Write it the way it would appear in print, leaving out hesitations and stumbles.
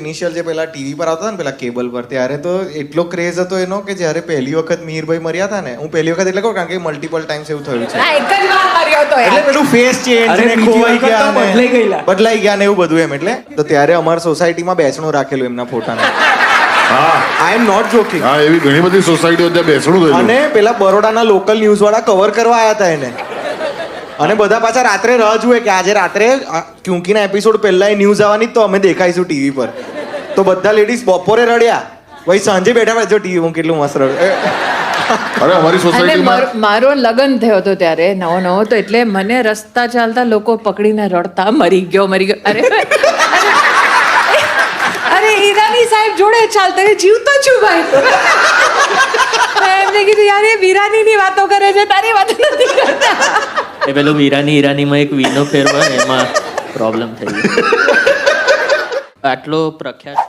Initial જે પેલા TV પર આવતા ને પેલા કેબલ પર, ત્યારે તો એટલો ક્રેઝ હતો એનો કે જ્યારે પહેલી વખત મિહિરભાઈ મર્યા હતા ને, હું પહેલી વખત એટલે કહું કારણ કે મલ્ટિપલ ટાઈમ્સ એવું થયું છે, એક જ વાર મર્યો તો એટલે પેલું ફેસ ચેન્જ ને ખોવાઈ ગયા ને બદલાઈ ગયા ને એવું બધું એમ. એટલે તો ત્યારે અમારી સોસાયટીમાં બેસણું રાખેલું એમના ફોટાને. આઈ એમ નોટ જોકિંગ. હા, એવી ઘણી બધી સોસાયટીઓ ત્યાં બેસણું થયું. અને પેલા બરોડાના લોકલ ન્યૂઝ વાળા કવર કરવા આવ્યા હતા એને, અને બધા પાછા રાત્રે રાહ જુએ કે આજે રાત્રે ક્યુંકીના એપિસોડ પહેલા એ ન્યૂઝ આવવાની તો અમે દેખાઈશું ટીવી પર. તો બધા લેડીઝ બપોરે રડ્યા, ભાઈ સાંજે બેઠા જો ટીવી હું કેટલું મસ્ત રડ્યું. અરે અમારી અને સોસાયટીમાં મારો લગ્ન થયો હતો ત્યારે નવો નવો, તો એટલે મને રસ્તા ચાલતા લોકો પકડીને રડતા મરી ગયો. અરે અરે ઈરાની સાહેબ જોડે ચાલતા જીવતો છું ભાઈ. એમને કીધું યાર એ વીરાનીની વાતો કરે છે, તારી વાતો નથી કરતા. એ પેલું વીરાનીમાં એક વીનો ફેરવો ને એમાં પ્રોબ્લેમ થઈ ગયો. આટલો પ્રખ્યાત